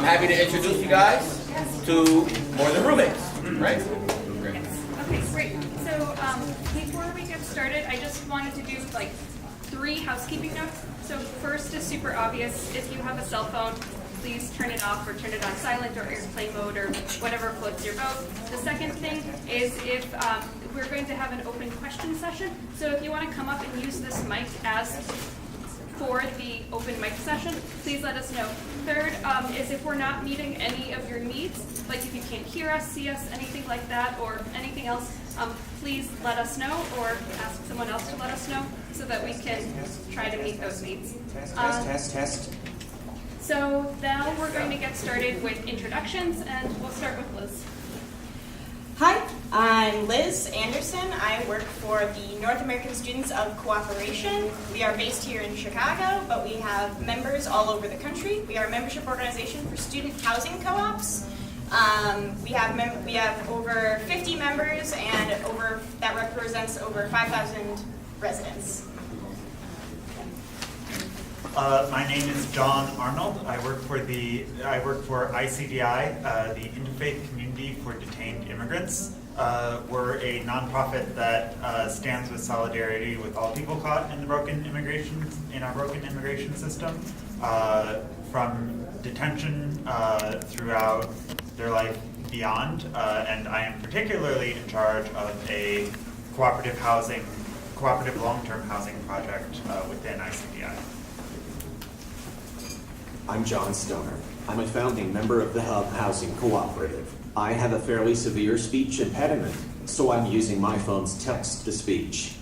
I'm happy to introduce you guys to More Than Roommates, right? Yes. Okay, great. So before we get started, I just wanted to do like 3 housekeeping notes. So first is super obvious. If you have a cell phone, please turn it off or turn it on silent or airplane mode or whatever floats your boat. The second thing is if we're going to have an open question session. So if you want to come up and use this mic as for the open mic session, please let us know. Third is if we're not meeting any of your needs, like if you can't hear us, see us, anything like that, or anything else, please let us know or ask someone else to let us know so that we can try to meet those needs. Test. So now we're going to get started with introductions, and we'll start with Liz. Hi, I'm Liz Anderson. I work for the North American Students of Cooperation. We are based here in Chicago, but we have members all over the country. We are a membership organization for student housing co-ops. We have over 50 members, and that represents over 5,000 residents. My name is John Arnold. I work for ICDI, the Interfaith Community for Detained Immigrants. We're a nonprofit that stands with solidarity with all people caught in our broken immigration system, from detention throughout their life beyond. And I am particularly in charge of a cooperative long-term housing project within ICDI. I'm John Stoner. I'm a founding member of the Hub Housing Cooperative. I have a fairly severe speech impediment, so I'm using my phone's text-to-speech.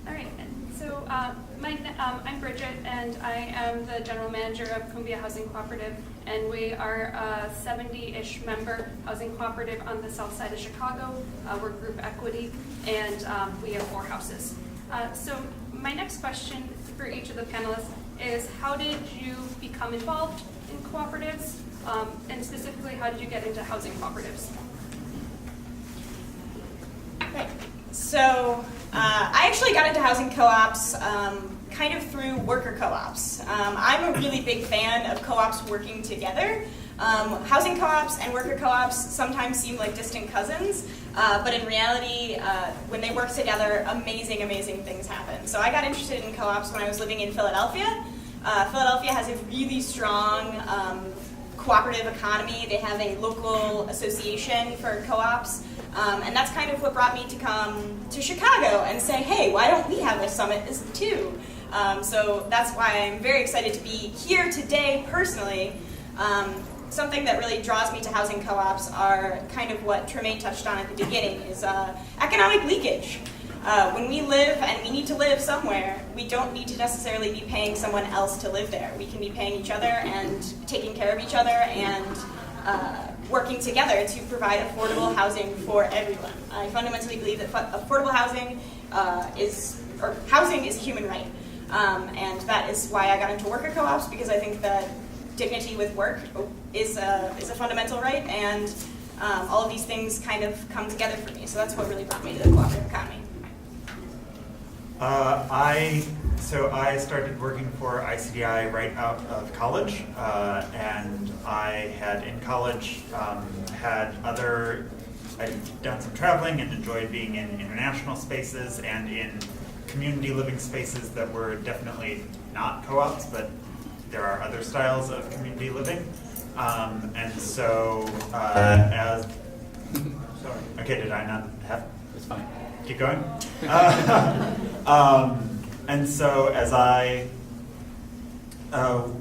All right, so I'm Brigid, and I am the general manager of Qumbya Housing Cooperative, and we are a 70-ish member housing cooperative on the south side of Chicago. We're group equity, and we have 4 houses. So my next question for each of the panelists is, how did you become involved in cooperatives, and specifically, how did you get into housing cooperatives? Okay. So I actually got into housing co-ops kind of through worker co-ops. I'm a really big fan of co-ops working together. Housing co-ops and worker co-ops sometimes seem like distant cousins, but in reality, when they work together, amazing things happen. So I got interested in co-ops when I was living in Philadelphia. Philadelphia has a really strong cooperative economy. They have a local association for co-ops, and that's kind of what brought me to come to Chicago and say, hey, why don't we have a summit too? So that's why I'm very excited to be here today personally. Something that really draws me to housing co-ops are kind of what Tremaine touched on at the beginning, is economic leakage. When we live, and we need to live somewhere, we don't need to necessarily be paying someone else to live there. We can be paying each other and taking care of each other and working together to provide affordable housing for everyone. I fundamentally believe that affordable housing housing is a human right. And that is why I got into worker co-ops, because I think that dignity with work is a fundamental right, and all of these things kind of come together for me. So that's what really brought me to the cooperative economy. I started working for ICDI right out of college, and I had in college I'd done some traveling and enjoyed being in international spaces and in community living spaces that were definitely not co-ops, but there are other styles of community living. And so sorry, okay, did I not have? It's fine. Keep going. And so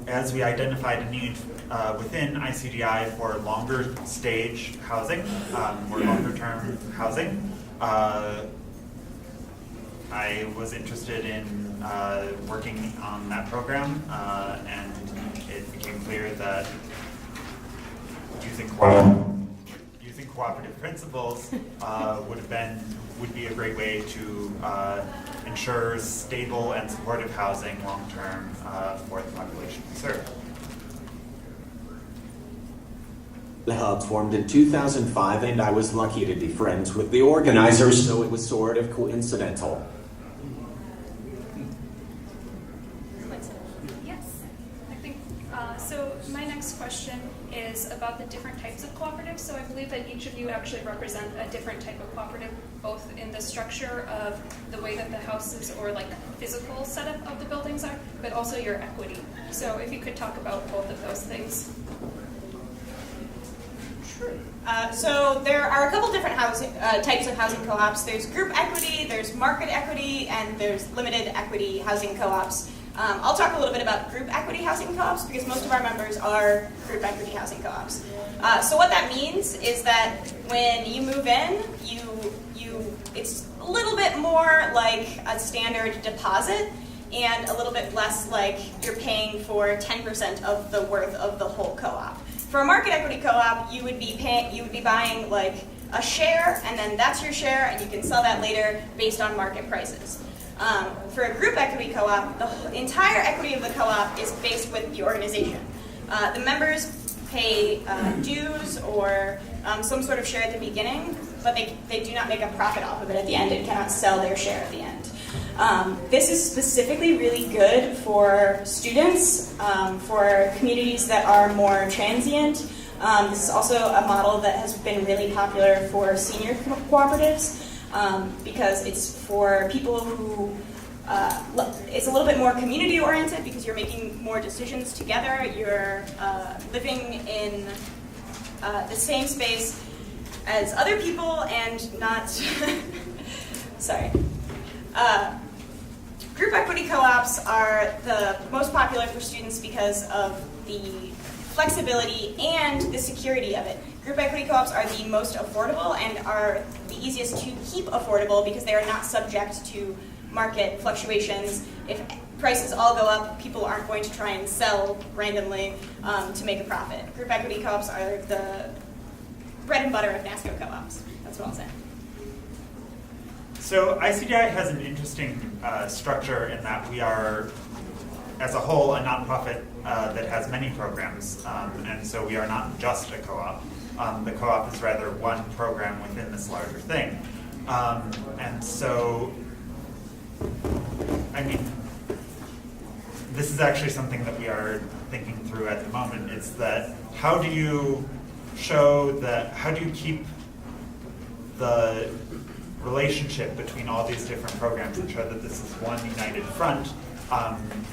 as we identified a need within ICDI for longer stage housing, or longer term housing, I was interested in working on that program, and it became clear that using cooperative principles would be a great way to ensure stable and supportive housing long term for the population we serve. The Hub formed in 2005, and I was lucky to be friends with the organizers, so it was sort of coincidental. Yes, I think So my next question is about the different types of cooperatives. So I believe that each of you actually represent a different type of cooperative, both in the structure of the way that the houses or like physical setup of the buildings are, but also your equity. So if you could talk about both of those things. So there are a couple different types of housing co-ops. There's group equity, there's market equity, and there's limited equity housing co-ops. I'll talk a little bit about group equity housing co-ops because most of our members are group equity housing co-ops. So what that means is that when you move in, it's a little bit more like a standard deposit and a little bit less like you're paying for 10% of the worth of the whole co-op. For a market equity co-op, you would be buying like a share, and then that's your share, and you can sell that later based on market prices. For a group equity co-op, the entire equity of the co-op is based with the organization. The members pay dues or some sort of share at the beginning, but they do not make a profit off of it at the end and cannot sell their share at the end. This is specifically really good for students, for communities that are more transient. This is also a model that has been really popular for senior cooperatives because it's for people who, it's a little bit more community oriented because you're making more decisions together. You're living in the same space as other people and not, sorry. Group equity co-ops are the most popular for students because of the flexibility and the security of it. Group equity co-ops are the most affordable and are the easiest to keep affordable because they are not subject to market fluctuations. If prices all go up, people aren't going to try and sell randomly to make a profit. Group equity co-ops are the bread and butter of NASCO co-ops. That's what I'll say. So ICDI has an interesting structure in that we are, as a whole, a nonprofit that has many programs, and so we are not just a co-op. The co-op is rather one program within this larger thing. And so, I mean, this is actually something that we are thinking through at the moment. It's that how do you show that, how do you keep the relationship between all these different programs and show that this is one united front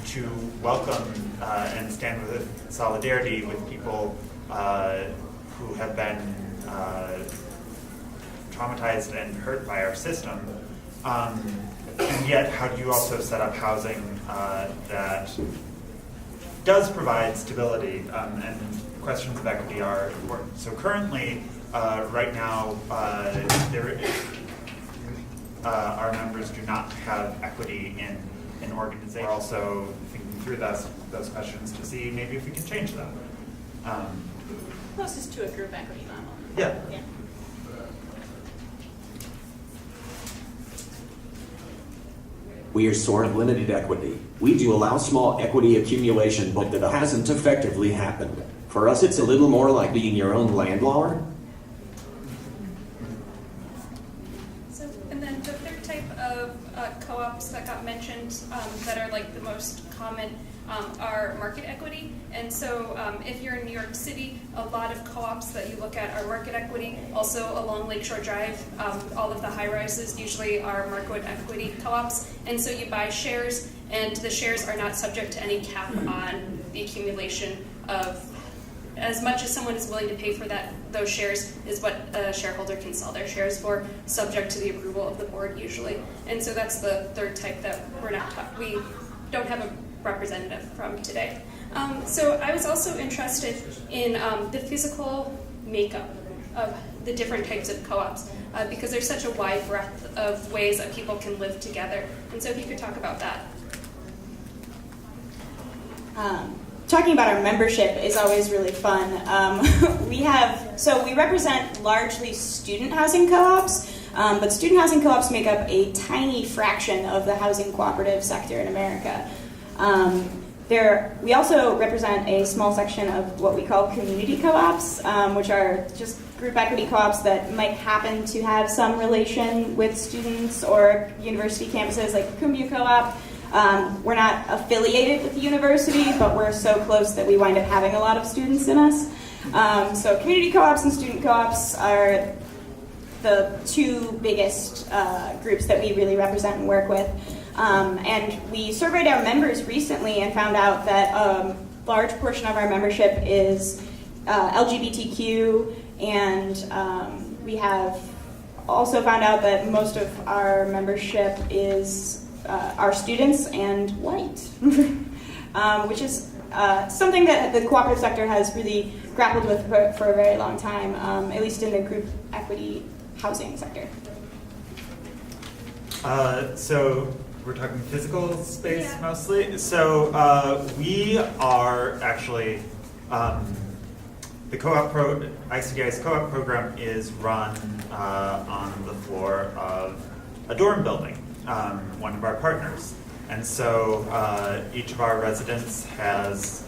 to welcome and stand with solidarity with people who have been traumatized and hurt by our system. And yet, how do you also set up housing that does provide stability? And questions of equity are important. So currently, right now, our members do not have equity in organizations. We're also thinking through those questions to see maybe if we can change them. Closest to a group equity model. Yeah. Yeah. We are sort of limited equity. We do allow small equity accumulation, but that hasn't effectively happened. For us, it's a little more like being your own landlord. So, and then the third type of co-ops that got mentioned that are like the most common are market equity. And so if you're in New York City, a lot of co-ops that you look at are market equity. Also along Lakeshore Drive, all of the high-rises usually are market equity co-ops. And so you buy shares, and the shares are not subject to any cap on the accumulation of as much as someone is willing to pay for those shares is what a shareholder can sell their shares for, subject to the approval of the board usually. And so that's the third type that we don't have a representative from today. So I was also interested in the physical makeup of the different types of co-ops because there's such a wide breadth of ways that people can live together. And so if you could talk about that. Talking about our membership is always really fun. We represent largely student housing co-ops, but student housing co-ops make up a tiny fraction of the housing cooperative sector in America. We also represent a small section of what we call community co-ops, which are just group equity co-ops that might happen to have some relation with students or university campuses, like Qumbya co-op. We're not affiliated with the university, but we're so close that we wind up having a lot of students in us. So community co-ops and student co-ops are the two biggest groups that we really represent and work with. And we surveyed our members recently and found out that a large portion of our membership is LGBTQ, and we have also found out that most of our membership is our students and white, which is something that the cooperative sector has really grappled with for a very long time, at least in the group equity housing sector. So we're talking physical space Yeah. mostly. So we are actually, the ICDI's co-op program is run on the floor of a dorm building, one of our partners. And so each of our residents has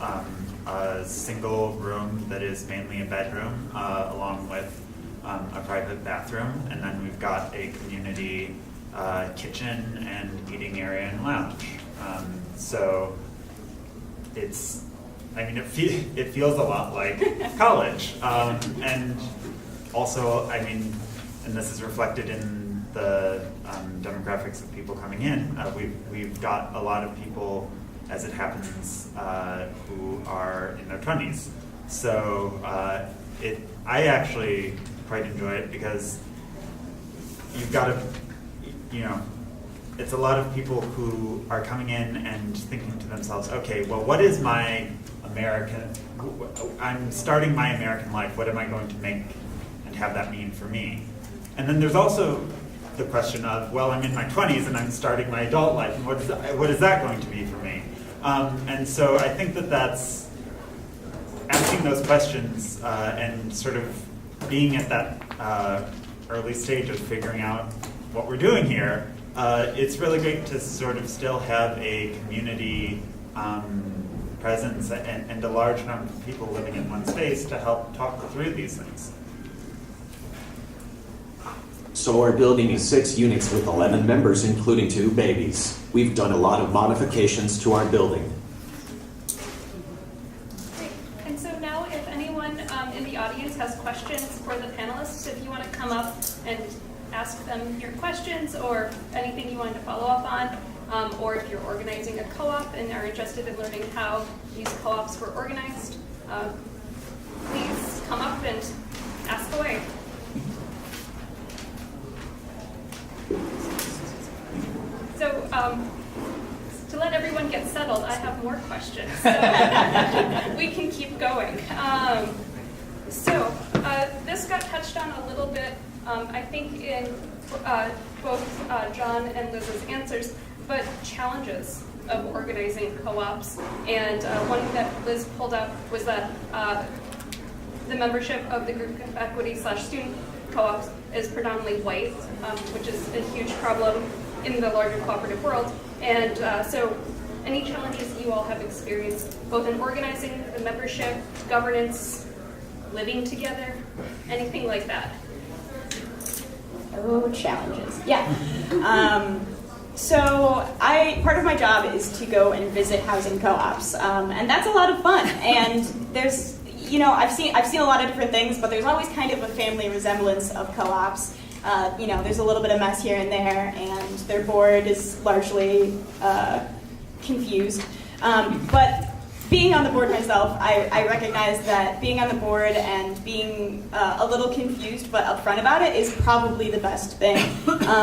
a single room that is mainly a bedroom, along with a private bathroom, and then we've got a community kitchen and eating area and lounge. So it's, I mean, it feels a lot like college, and also, I mean, and this is reflected in the demographics of people coming in. We've got a lot of people, as it happens, who are in their 20s. So I actually quite enjoy it because you've got to, you know, it's a lot of people who are coming in and thinking to themselves, okay, well, what is my I'm starting my American life, what am I going to make and have that mean for me? And then there's also the question of, well, I'm in my 20s and I'm starting my adult life, and what is that going to be for me? And so I think that's asking those questions and sort of being at that early stage of figuring out what we're doing here. It's really great to sort of still have a community presence and a large number of people living in one space to help talk through these things. So our building is 6 units with 11 members, including 2 babies. We've done a lot of modifications to our building. Great. And so now if anyone in the audience has questions for the panelists, if you want to come up and ask them your questions or anything you want to follow up on, or if you're organizing a co-op and are interested in learning how these co-ops were organized, please come up and ask away. So to let everyone get settled, I have more questions. So we can keep going. This got touched on a little bit, I think, in both John and Liz's answers, but challenges of organizing co-ops. And one that Liz pulled up was that the membership of the group equity / student co-ops is predominantly white, which is a huge problem in the larger cooperative world. And so any challenges you all have experienced, both in organizing the membership, governance, living together, anything like that? Oh, challenges. Yeah. So part of my job is to go and visit housing co-ops, and that's a lot of fun. And there's, you know, I've seen a lot of different things, but there's always kind of a family resemblance of co-ops. You know, there's a little bit of mess here and there, and their board is largely confused. But being on the board myself, I recognize that being on the board and being a little confused but upfront about it is probably the best thing.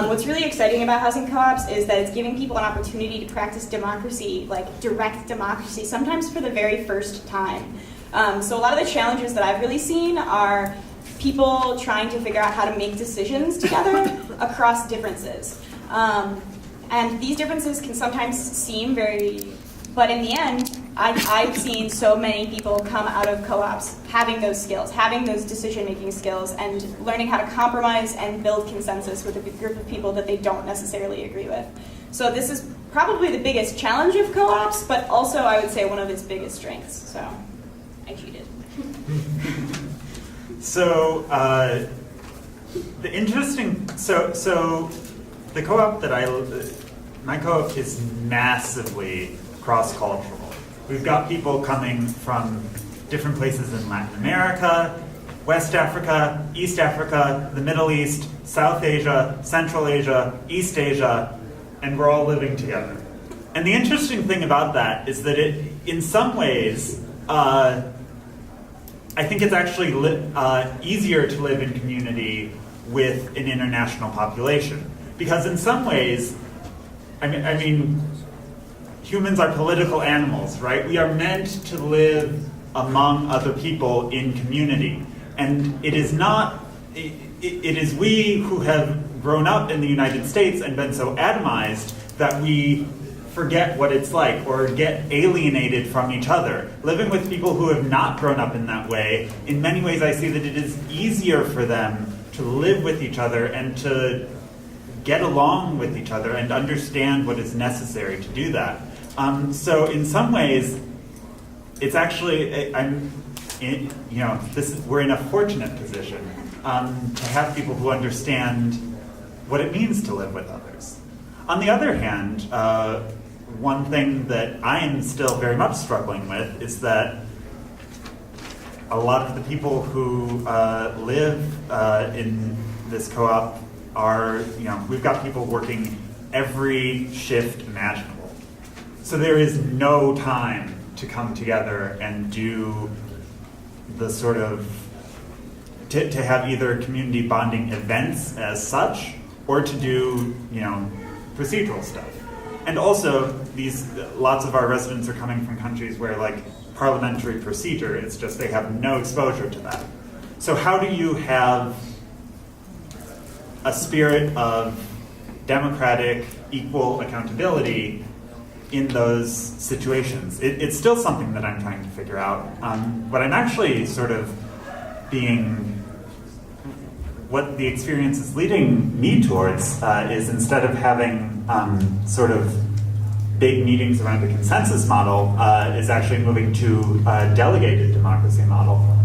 What's really exciting about housing co-ops is that it's giving people an opportunity to practice democracy, like direct democracy, sometimes for the very first time. So a lot of the challenges that I've really seen are people trying to figure out how to make decisions together across differences. And these differences can sometimes seem but in the end, I've seen so many people come out of co-ops having those skills, having those decision-making skills, and learning how to compromise and build consensus with a group of people that they don't necessarily agree with. So this is probably the biggest challenge of co-ops, but also I would say one of its biggest strengths. So I cheated. So the interesting, so the co-op that my co-op is massively cross-cultural. We've got people coming from different places in Latin America, West Africa, East Africa, the Middle East, South Asia, Central Asia, East Asia, and we're all living together. And the interesting thing about that is that it, in some ways, I think it's actually easier to live in community with an international population. Because in some ways, I mean, humans are political animals, right? We are meant to live among other people in community. And it is not, it is we who have grown up in the United States and been so atomized that we forget what it's like or get alienated from each other. Living with people who have not grown up in that way, in many ways I see that it is easier for them to live with each other and to get along with each other and understand what is necessary to do that. So in some ways, it's actually, we're in a fortunate position to have people who understand what it means to live with others. On the other hand, one thing that I am still very much struggling with is that a lot of the people who live in this co-op are, we've got people working every shift imaginable. So there is no time to come together and do the sort of, to have either community bonding events as such, or to do, procedural stuff. And also, lots of our residents are coming from countries where, like, parliamentary procedure, it's just they have no exposure to that. So how do you have a spirit of democratic, equal accountability in those situations? It's still something that I'm trying to figure out. But I'm actually sort of what the experience is leading me towards is, instead of having sort of big meetings around a consensus model, is actually moving to a delegated democracy model.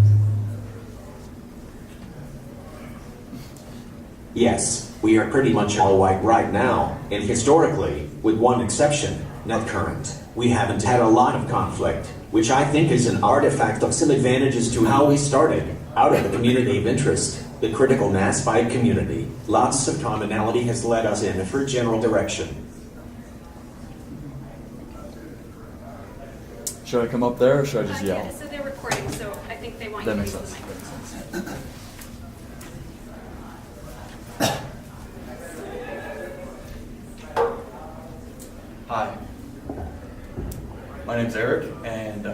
Yes, we are pretty much all white right now, and historically, with one exception, not current, we haven't had a lot of conflict, which I think is an artifact of some advantages to how we started, out of the community of interest, the critical NASCO community. Lots of commonality has led us in a general direction. Should I come up there or should I just yell? Yeah, so they're recording, so I think they want That you to makes use sense. the mic. Hi, my name's Eric, and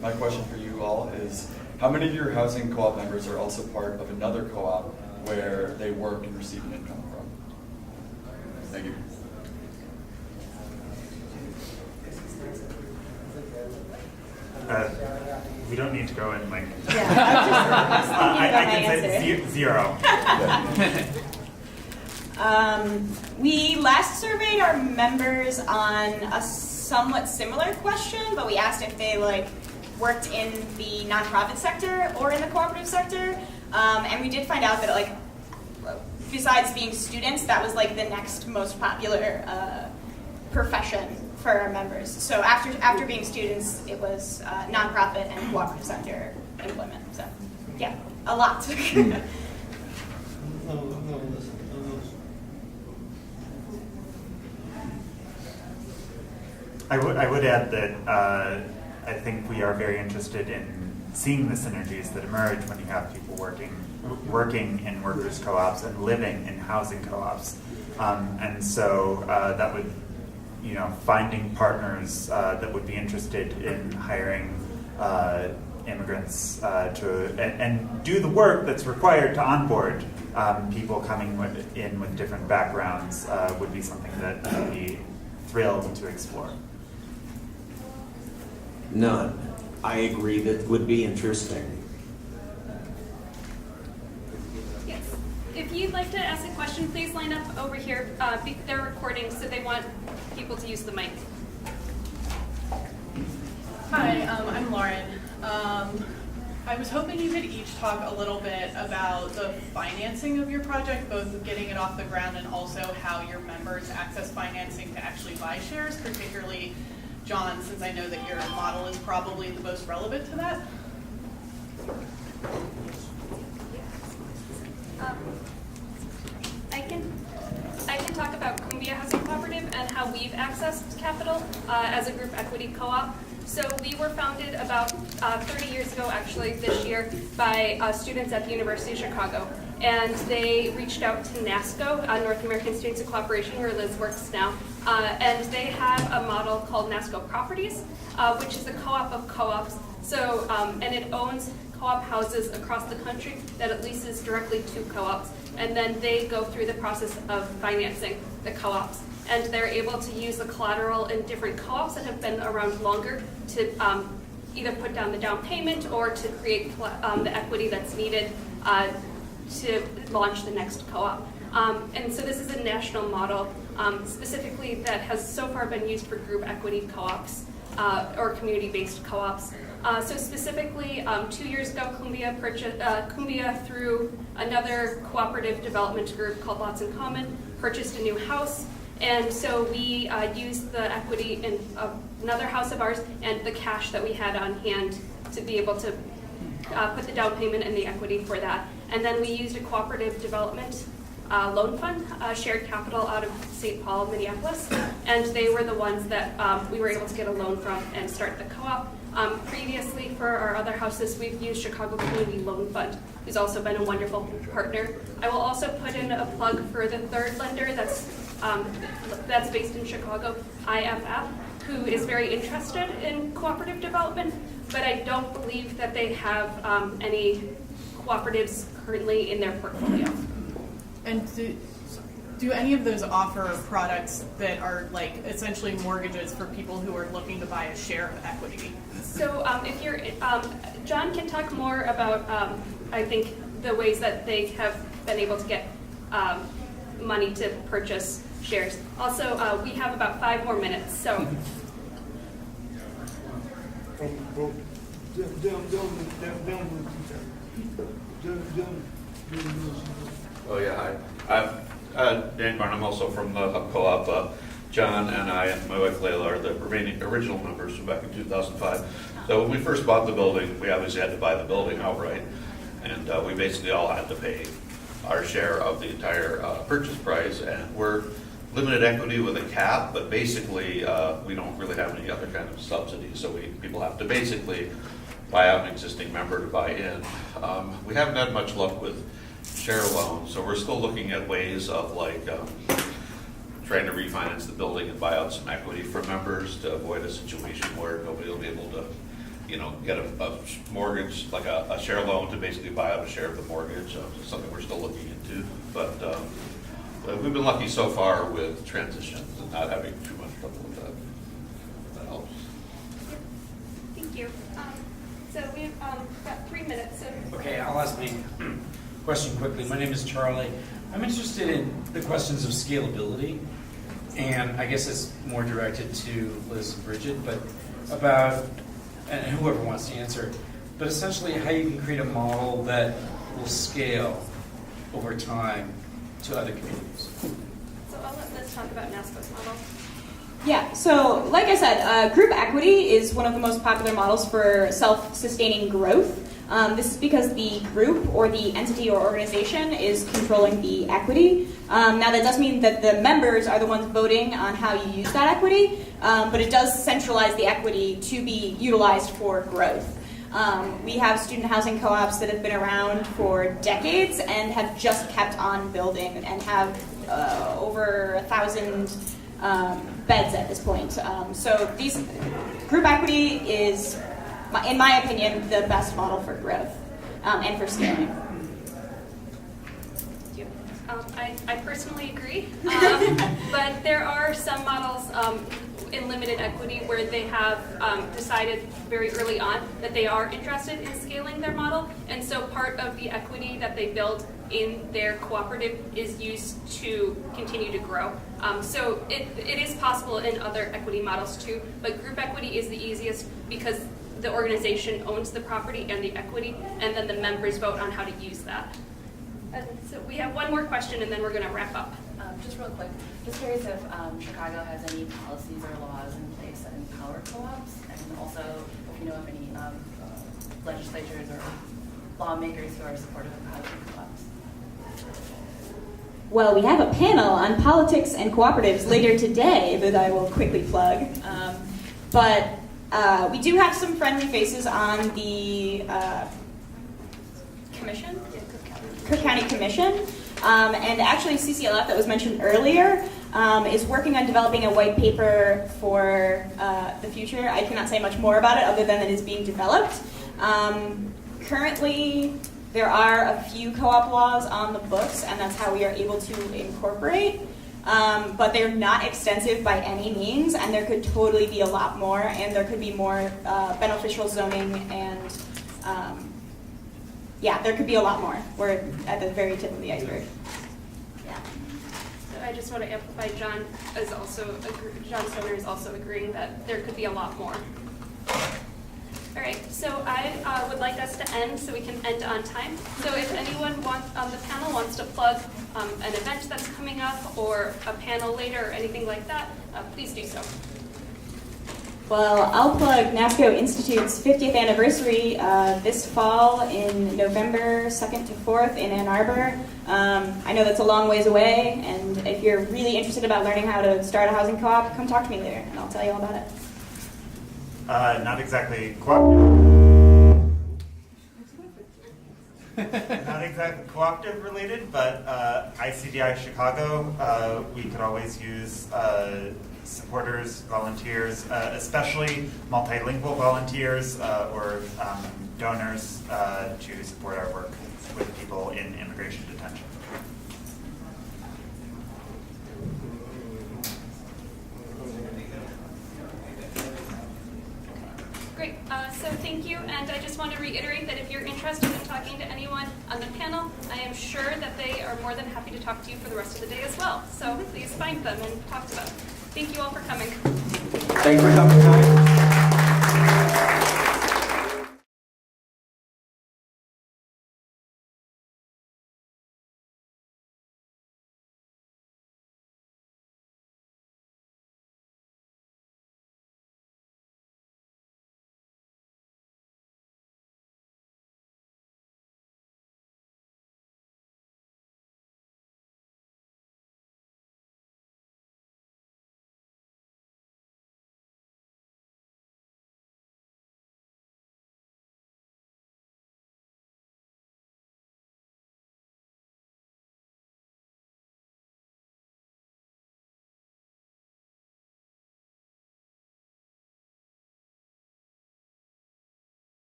my question for you all is, how many of your housing co-op members are also part of another co-op where they work and receive an income from? Thank you. We don't need to go in, like, Yeah, I can say 0. We last surveyed our members on a somewhat similar question, but we asked if they worked in the nonprofit sector or in the cooperative sector, and we did find out that besides being students, that was the next most popular profession for our members. So after being students, it was nonprofit and cooperative sector employment. So yeah, a lot. I would add that I think we are very interested in seeing the synergies that emerge when you have people working in workers' co-ops and living in housing co-ops, and so that would, finding partners that would be interested in hiring immigrants and do the work that's required to onboard people coming in with different backgrounds would be something that I'd be thrilled to explore. None. I agree that would be interesting. Yes. If you'd like to ask a question, please line up over here. They're recording, so they want people to use the mic. Hi, I'm Lauren. I was hoping you could each talk a little bit about the financing of your project, both getting it off the ground and also how your members access financing to actually buy shares, particularly John, since I know that your model is probably the most relevant to that. I can talk about Qumbya Housing Cooperative and how we've accessed capital as a group equity co-op. So we were founded about 30 years ago, actually this year, by students at the University of Chicago. And they reached out to NASCO, North American Students of Cooperation, where Liz works now. And they have a model called NASCO Properties, which is a co-op of co-ops. So, and it owns co-op houses across the country that it leases directly to co-ops. And then they go through the process of financing the co-ops. And they're able to use the collateral in different co-ops that have been around longer to either put down the down payment or to create the equity that's needed to launch the next co-op. And so this is a national model specifically that has so far been used for group equity co-ops or community-based co-ops. So specifically, 2 years ago, Qumbya, through another cooperative development group called Lots in Common, purchased a new house. And so we used the equity in another house of ours and the cash that we had on hand to be able to put the down payment and the equity for that. And then we used a cooperative development loan fund, shared capital out of St. Paul, Minneapolis. And they were the ones that we were able to get a loan from and start the co-op. Previously, for our other houses, we've used Chicago Community Loan Fund, who's also been a wonderful partner. I will also put in a plug for the third lender that's based in Chicago, IFF, who is very interested in cooperative development, but I don't believe that they have any cooperatives currently in their portfolio. And do any of those offer products that are like essentially mortgages for people who are looking to buy a share of equity? So if you're, John can talk more about, I think, the ways that they have been able to get money to purchase shares. Also, we have about 5 more minutes, so. Oh yeah, hi. I'm Dan Barn. I'm also from the Hub Co-op. John and I and my wife Layla are the remaining original members from back in 2005. So when we first bought the building, we obviously had to buy the building outright, and we basically all had to pay our share of the entire purchase price. And we're limited equity with a cap, but basically we don't really have any other kind of subsidies. So people have to basically buy out an existing member to buy in. We haven't had much luck with share loans, so we're still looking at ways of like trying to refinance the building and buy out some equity for members to avoid a situation where nobody will be able to, get a mortgage, like a share loan to basically buy out a share of the mortgage. It's something we're still looking into, but we've been lucky so far with transitions and not having too much trouble with that. That helps. Thank you. So we've got 3 minutes. So. Okay, I'll ask my question quickly. My name is Charlie. I'm interested in the questions of scalability, and I guess it's more directed to Liz and Brigid, but about, and whoever wants to answer, but essentially how you can create a model that will scale over time to other communities. So I'll let Liz talk about NASCO's model. Yeah, so like I said, group equity is one of the most popular models for self-sustaining growth. This is because the group or the entity or organization is controlling the equity. Now that does mean that the members are the ones voting on how you use that equity, but it does centralize the equity to be utilized for growth. We have student housing co-ops that have been around for decades and have just kept on building and have over 1,000 beds at this point. So these group equity is, in my opinion, the best model for growth and for scaling. I personally agree, but there are some models in limited equity where they have decided very early on that they are interested in scaling their model, and so part of the equity that they build in their cooperative is used to continue to grow. So it is possible in other equity models too, but group equity is the easiest because the organization owns the property and the equity, and then the members vote on how to use that. And so we have one more question, and then we're going to wrap up. Just real quick, just curious if Chicago has any policies or laws in place that empower co-ops, and also if you know of any legislatures or lawmakers who are supportive of housing co-ops. Well, we have a panel on politics and cooperatives later today that I will quickly plug. But we do have some friendly faces on the commission, Cook County Commission. And actually CCLF that was mentioned earlier is working on developing a white paper for the future. I cannot say much more about it other than it is being developed. Currently, there are a few co-op laws on the books, and that's how we are able to incorporate. But they're not extensive by any means, and there could totally be a lot more, and there could be more beneficial zoning, and yeah, there could be a lot more. We're at the very tip of the iceberg. Yeah. So I just want to amplify John Stoner is also agreeing that there could be a lot more. All right, so I would like us to end so we can end on time. So if anyone on the panel wants to plug an event that's coming up or a panel later or anything like that, please do so. Well, I'll plug NASCO Institute's 50th anniversary this fall in November 2nd to 4th in Ann Arbor. I know that's a long ways away, and if you're really interested about learning how to start a housing co-op, come talk to me later, and I'll tell you all about it. Not exactly cooperative. Not exactly cooperative related, but ICDI Chicago, we could always use supporters, volunteers, especially multilingual volunteers or donors to support our work with people in immigration detention. Great, so thank you, and I just want to reiterate that if you're interested in talking to anyone on the panel, I am sure that they are more than happy to talk to you for the rest of the day as well. So please find them and talk to them. Thank you all for coming. Thank you for coming.